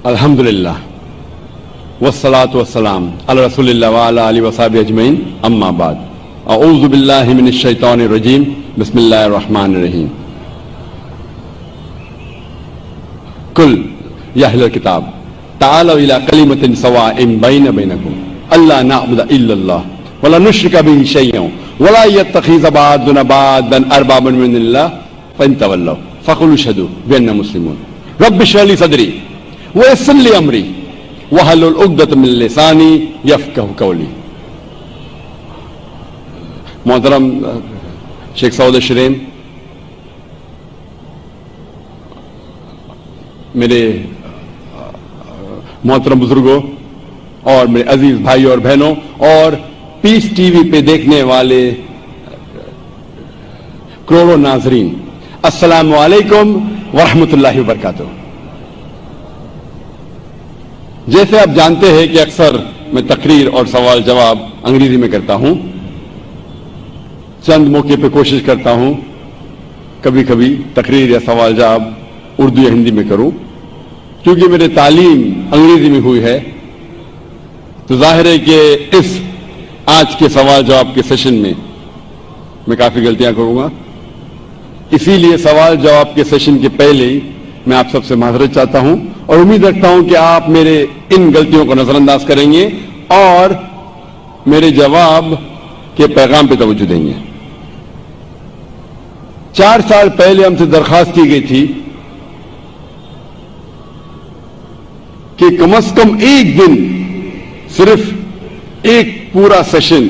الحمدللہ والصلاة والسلام علی رسول اللہ وعلی آلہ وصحبہ اجمعین اما بعد اعوذ باللہ من الشیطان الرجیم بسم اللہ الرحمن الرحیم قل یا اہل الکتاب تعالوا الی کلمۃ سواء بین بینکم الا نعبد الا اللہ ولا نشرک به شیئا ولا يتخذ بعضنا بعضا اربابا من دون اللہ فان تولوا فقولوا اشهدوا بأننا مسلمون رب اشرح لي صدری ويسر لي امری واحلل عقدۃ من لسانی یفقهوا قولی. محترم شیخ سعود شرین، میرے محترم بزرگوں اور میرے عزیز بھائیوں اور بہنوں اور پیس ٹی وی پہ دیکھنے والے کروڑوں ناظرین، السلام علیکم ورحمۃ اللہ وبرکاتہ. جیسے آپ جانتے ہیں کہ اکثر میں تقریر اور سوال جواب انگریزی میں کرتا ہوں. چند موقع پہ کوشش کرتا ہوں کبھی کبھی تقریر یا سوال جواب اردو یا ہندی میں کروں. کیونکہ میری تعلیم انگریزی میں ہوئی ہے تو ظاہر ہے کہ اس آج کے سوال جواب کے سیشن میں کافی غلطیاں کروں گا. اسی لیے سوال جواب کے سیشن کے پہلے ہی میں آپ سب سے معذرت چاہتا ہوں اور امید رکھتا ہوں کہ آپ میرے ان غلطیوں کو نظر انداز کریں گے اور میرے جواب کے پیغام پہ توجہ دیں گے. 4 سال پہلے ہم سے درخواست کی گئی تھی کہ کم از کم ایک دن صرف ایک پورا سیشن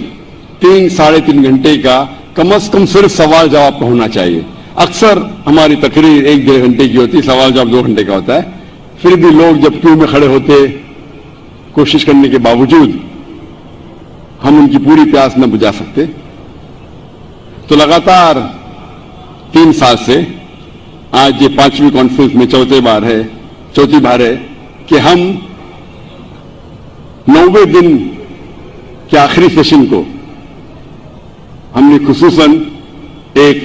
3-3.5 گھنٹے کا کم از کم صرف سوال جواب کا ہونا چاہیے. اکثر ہماری تقریر 1-1.5 گھنٹے کی ہوتی، سوال جواب 2 گھنٹے کا ہوتا ہے. پھر بھی لوگ جب کیوں میں کھڑے ہوتے کوشش کرنے کے باوجود ہم ان کی پوری پیاس نہ بجھا سکتے. تو لگاتار 3 سال سے آج یہ 5ویں کانفرنس میں چوتھی بار ہے کہ ہم 90 دن کے آخری سیشن کو ہم نے خصوصاً ایک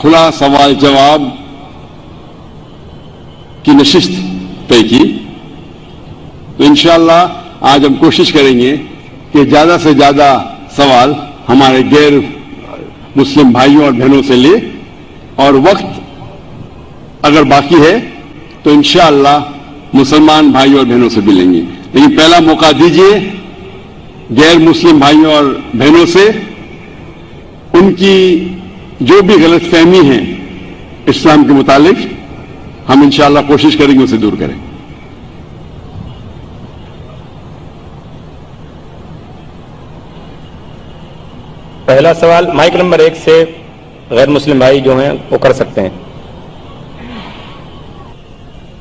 کھلا سوال جواب کی نشست طے کی. تو انشاءاللہ آج ہم کوشش کریں گے کہ زیادہ سے زیادہ سوال ہمارے غیر مسلم بھائیوں اور بہنوں سے لے اور وقت اگر باقی ہے تو انشاءاللہ مسلمان بھائیوں اور بہنوں سے بھی لیں گے. لیکن پہلا موقع دیجیے غیر مسلم بھائیوں اور بہنوں سے ان کی جو بھی غلط فہمی ہے اسلام کے متعلق ہم انشاءاللہ کوشش کریں گے اسے دور کریں. پہلا سوال مائک نمبر 1 سے غیر مسلم بھائی جو ہیں وہ کر سکتے ہیں.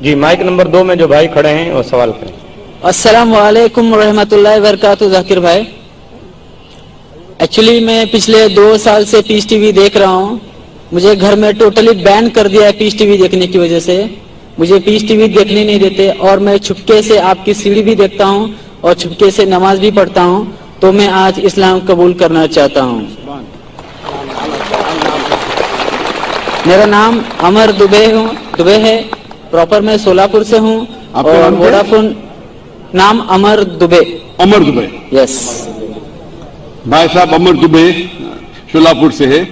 جی مائک نمبر 2 میں جو بھائی کھڑے ہیں وہ سوال کریں. السلام علیکم ورحمۃ اللہ وبرکاتہ. ذاکر بھائی، ایکچولی میں پچھلے 2 سال سے پیس ٹی وی دیکھ رہا ہوں. مجھے گھر میں ٹوٹلی بین کر دیا ہے پیس ٹی وی دیکھنے کی وجہ سے. مجھے پیس ٹی وی دیکھنے نہیں دیتے اور میں چھپکے سے آپ کی سیڑھی بھی دیکھتا ہوں اور چھپکے سے نماز بھی پڑھتا ہوں. تو میں آج اسلام قبول کرنا چاہتا ہوں. میرا نام امر دبے ہے. پراپر میں سولاپور سے ہوں اور ووڈافون نام امر دبے. یس بھائی صاحب امر دبے شولاپور سے ہے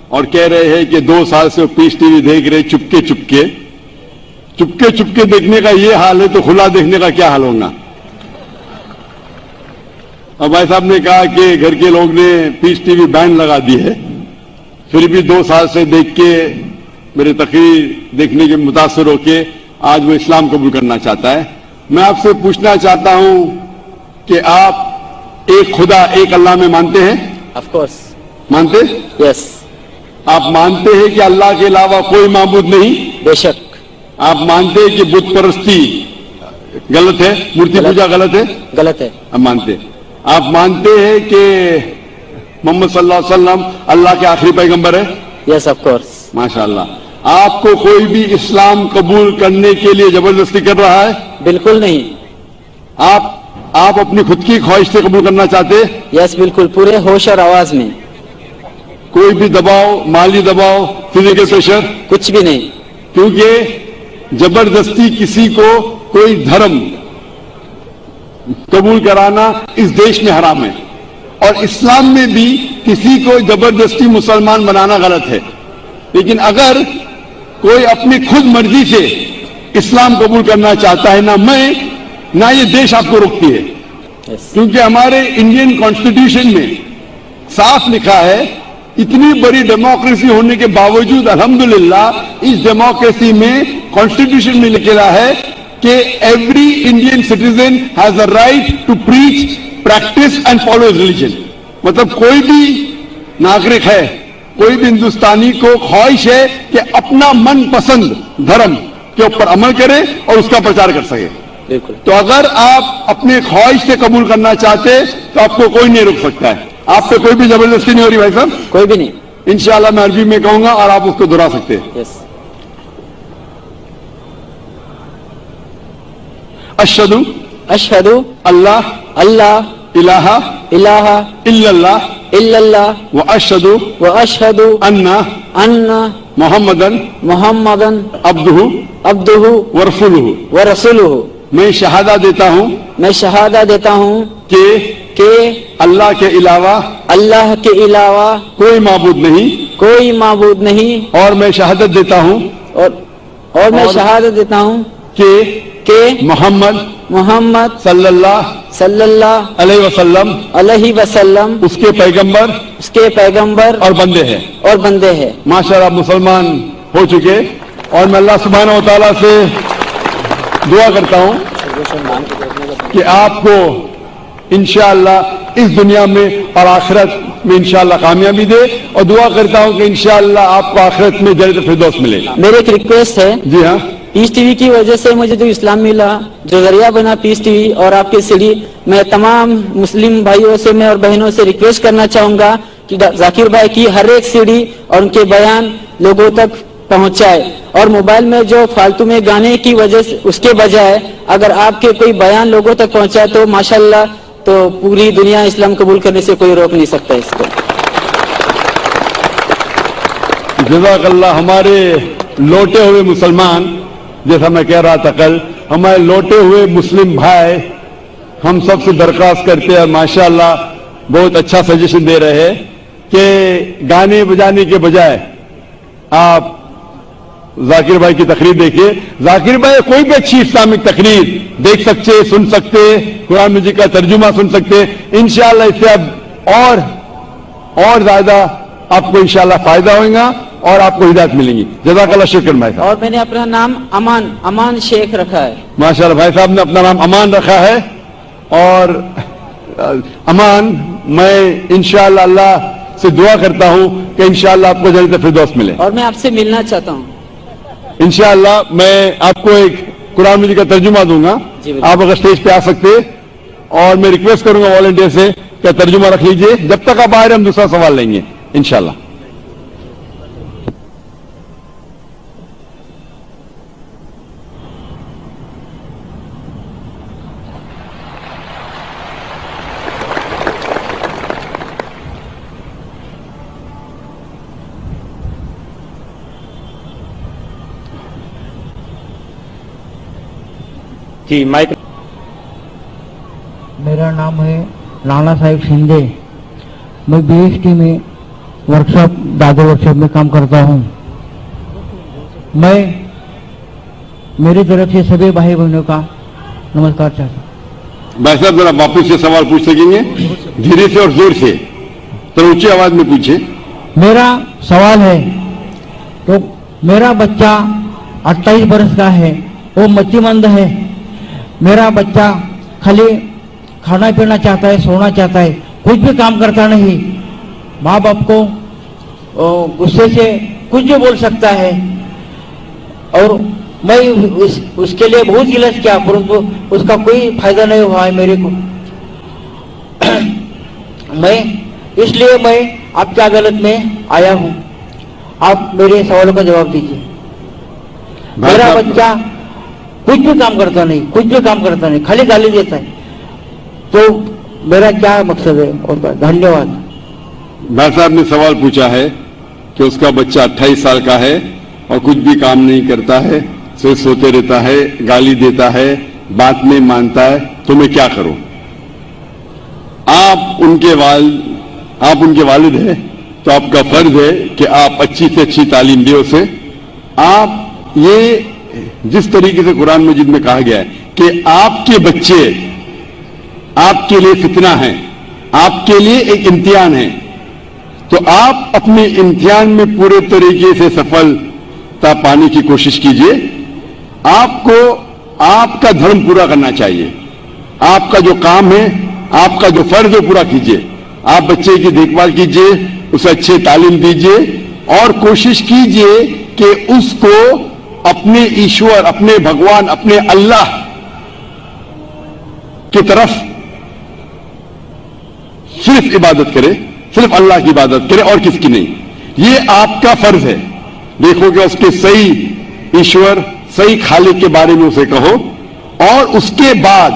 اور کہہ رہے ہیں کہ 2 سال سے وہ پیس ٹی وی دیکھ رہے چپکے دیکھنے کا یہ حال ہے تو کھلا دیکھنے کا کیا حال ہوگا. اور بھائی صاحب نے کہا کہ گھر کے لوگ نے پیس ٹی وی بین لگا دی ہے، پھر بھی 2 سال سے دیکھ کے میرے تقریر دیکھنے کے متاثر ہو کے آج وہ اسلام قبول کرنا چاہتا ہے. میں آپ سے پوچھنا چاہتا ہوں کہ آپ ایک خدا ایک اللہ میں مانتے ہیں؟ آف کورس مانتے؟ یس. آپ مانتے ہیں کہ اللہ کے علاوہ کوئی معبود نہیں؟ بے شک. آپ مانتے ہیں کہ بت پرستی غلط ہے، مورتی پوجا غلط ہے؟ غلط ہے. آپ مانتے ہیں. آپ مانتے ہیں کہ محمد صلی اللہ علیہ وسلم اللہ کے آخری پیغمبر ہے؟ Yes of course. ماشاء اللہ. آپ کو کوئی بھی اسلام قبول کرنے کے لیے زبردستی کر رہا ہے؟ بالکل نہیں. آپ اپنی خود کی خواہش سے قبول کرنا چاہتے؟ یس بالکل، پورے ہوش اور آواز میں. کوئی بھی دباؤ، مالی دباؤ، فزیکل پریشر؟ کچھ بھی نہیں. کیونکہ زبردستی کسی کو कोई धर्म कबूल कराना इस देश में हराम है, और इस्लाम में भी किसी को जबरदस्ती मुसलमान बनाना गलत है। लेकिन अगर कोई अपनी खुद मर्जी से इस्लाम कबूल करना चाहता है, ना ये देश आपको रोकती है, क्योंकि हमारे इंडियन कॉन्स्टिट्यूशन में साफ लिखा है, इतनी बड़ी डेमोक्रेसी होने के बावजूद अल्हम्दुलिल्लाह इस डेमोक्रेसी में कॉन्स्टिट्यूशन में लिखा है कि every Indian citizen has a right to preach, practice and follow religion. मतलब कोई भी नागरिक है, कोई भी हिंदुस्तानी को ख्वाहिश है कि अपना मन पसंद धर्म के ऊपर अमल करे और उसका प्रचार कर सके। बिल्कुल। तो अगर आप अपने ख्वाहिश से कबूल करना चाहते तो आपको कोई नहीं रोक सकता है। आप पे कोई भी जबरदस्ती नहीं हो रही भाई साहब, कोई भी नहीं। इंशाअल्लाह मैं अरबी में कहूंगा और आप उसको दोहरा सकते हैं। यस। अशहदु अशहदु अल्लाह अल्लाह इलाहा इलाहा इल्लल्लाह इल्लल्लाह व अशहदु व अशहदु अन्ना अन्ना मोहम्मदन मुहम्मदन अब्दुहु अब्दुहु व रसूलुहु। व रसूलुहु। मैं शहादा देता हूं मैं शहादा देता हूँ कि अल्लाह के अलावा अल्लाह के अलावा कोई माबूद नहीं, कोई माबूद नहीं, और मैं शहादत देता हूं और मैं शहादत देता हूँ कि मोहम्मद सल्लल्लाहु अलैहि वसल्लम उसके पैगंबर और बंदे हैं। माशाअल्लाह मुसलमान हो चुके, और मैं अल्लाह सुब्हानहु व तआला से दुआ करता हूं कि आपको इंशाअल्लाह इस दुनिया में और आखिरत में इंशाअल्लाह कामयाबी दे, और दुआ करता हूं कि इंशाअल्लाह आपको आखिरत में जन्नत फिरदौस मिले। मेरी एक रिक्वेस्ट है, जी हाँ, पीस टीवी की वजह से मुझे जो इस्लाम मिला, जो जरिया बना पीस टीवी और आपके सीडी, मैं तमाम मुस्लिम भाइयों से मैं और बहनों से रिक्वेस्ट करना चाहूंगा कि जाकिर भाई की हर एक सीडी और उनके बयान लोगों तक पहुंचाए, और मोबाइल में जो फालतू में गाने की वजह से उसके बजाय अगर आपके कोई बयान लोगों तक पहुंचाए तो माशाल्लाह, तो पूरी दुनिया इस्लाम कबूल करने से कोई रोक नहीं सकता इसको। जज़ाकल्लाह। हमारे लौटे हुए मुसलमान, जैसा मैं कह रहा था कल, हमारे लौटे हुए मुस्लिम भाई हम सबसे दरख्वास्त करते हैं, माशाअल्लाह बहुत अच्छा सजेशन दे रहे हैं कि गाने बजाने के बजाय आप जाकिर भाई की तकरीर देखिए। जाकिर भाई कोई भी अच्छी इस्लामिक तकरीर देख सकते, सुन सकते, कुरान मजीद का तर्जुमा सुन सकते। इंशाअल्लाह इससे अब और ज्यादा आपको इंशाअल्लाह फायदा होगा और आपको हिदायत मिलेंगी। जज़ाकल्लाह, शुक्र भाई साहब। और मैंने अपना नाम अमान शेख रखा है। माशाअल्लाह भाई साहब ने अपना नाम अमान रखा है, और अमान मैं इंशाअल्लाह अल्लाह से दुआ करता हूं कि इंशाअल्लाह आपको जन्नत फिरदौस मिले। और मैं आपसे मिलना चाहता हूं। इंशाअल्लाह मैं आपको एक कुरान मजीद का तर्जुमा दूंगा, आप अगर स्टेज पे आ सकते, और मैं रिक्वेस्ट करूंगा वॉलंटियर से कि तर्जुमा रख लीजिए। जब तक आप आ रहे हम दूसरा सवाल लेंगे इंशाअल्लाह। जी माइक। मेरा नाम है नाना साहिब शिंदे। मैं बीएसटी में वर्कशॉप, दादर वर्कशॉप में काम करता हूं। मैं मेरी तरफ से सभी भाई बहनों का नमस्कार चाहता हूं। भाई साहब जरा वापस से सवाल पूछ सकेंगे, धीरे से और जोर से, तो ऊंची आवाज में पूछे। मेरा सवाल है, तो मेरा बच्चा 28 बरस का है, वो मतिमंद है। मेरा बच्चा खाली खाना पीना चाहता है, सोना चाहता है, कुछ भी काम करता नहीं। माँ बाप को गुस्से से कुछ भी बोल सकता है, और मैं उसके लिए बहुत इलाज किया, परंतु उसका कोई फायदा नहीं हुआ है मेरे को। इसलिए मैं आपकी अदालत में आया हूँ। आप मेरे सवालों का जवाब दीजिए। मेरा बच्चा कुछ भी काम करता नहीं, खाली गाली देता है, तो मेरा क्या मकसद है? और धन्यवाद। भाई साहब ने सवाल पूछा है कि उसका बच्चा 28 साल का है और कुछ भी काम नहीं करता है, सिर्फ सोते रहता है, गाली देता है, बात नहीं मानता है, तो मैं क्या करूं? आप उनके वालिद हैं, तो आपका फर्ज है कि आप अच्छी से अच्छी तालीम दें उसे। आप ये जिस तरीके से कुरान मजीद में कहा गया है कि आपके बच्चे आपके लिए फितना है, आपके लिए एक इम्तिहान है, तो आप अपने इम्तिहान में पूरे तरीके से सफलता पाने की कोशिश कीजिए। आपको आपका धर्म पूरा करना चाहिए, आपका जो काम है, आपका जो फर्ज है पूरा कीजिए। आप बच्चे की देखभाल कीजिए, उसे अच्छी तालीम दीजिए और कोशिश कीजिए कि उसको अपने ईश्वर, अपने भगवान, अपने अल्लाह की तरफ सिर्फ इबादत करे, सिर्फ अल्लाह की इबादत करे और किसकी नहीं। ये आपका फर्ज है। देखो कि उसके सही ईश्वर, सही खालिक के बारे में उसे कहो। और उसके बाद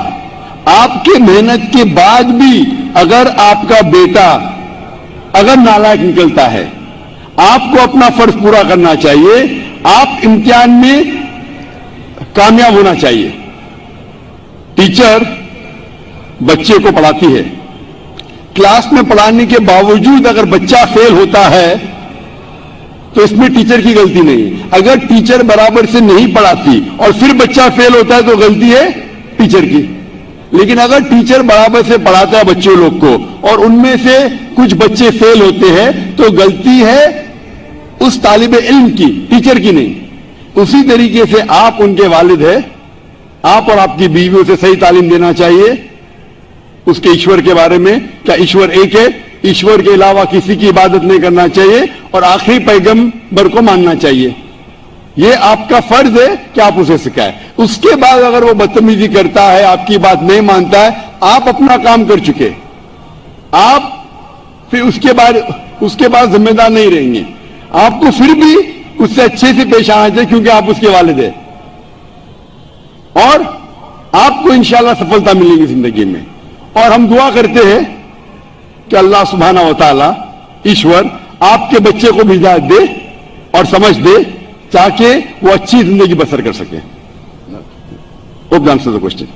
आपके मेहनत के बाद भी अगर आपका बेटा अगर नालायक निकलता है, आपको अपना फर्ज पूरा करना चाहिए। आप इम्तिहान में कामयाब होना चाहिए। टीचर बच्चे को पढ़ाती है, क्लास में पढ़ाने के बावजूद अगर बच्चा फेल होता है तो इसमें टीचर की गलती नहीं। अगर टीचर बराबर से नहीं पढ़ाती और फिर बच्चा फेल होता है तो गलती है टीचर की। लेकिन अगर टीचर बराबर से पढ़ाता है बच्चों लोग को और उनमें से कुछ बच्चे फेल होते हैं तो गलती है उस तालिब इल्म की, टीचर की नहीं। उसी तरीके से आप उनके वालिद हैं, आप और आपकी बीवी उसे सही तालीम देना चाहिए उसके ईश्वर के बारे में। क्या ईश्वर एक है? ईश्वर के अलावा किसी की इबादत नहीं करना चाहिए और आखिरी पैगंबर को मानना चाहिए। यह आपका फर्ज है कि आप उसे सिखाएं। उसके बाद अगर वो बदतमीजी करता है, आपकी बात नहीं मानता है, आप अपना काम कर चुके, आप फिर उसके बाद जिम्मेदार नहीं रहेंगे। आपको फिर भी उससे अच्छे से पेश आना चाहिए क्योंकि आप उसके वालिद हैं और आपको इंशाअल्लाह सफलता मिलेगी जिंदगी में। और हम दुआ करते हैं कि अल्लाह सुब्हानहू व तआला ईश्वर आपके बच्चे को भी हिदायत दे और समझ दे ताकि वो अच्छी जिंदगी बसर कर सके। Hope the answer the question.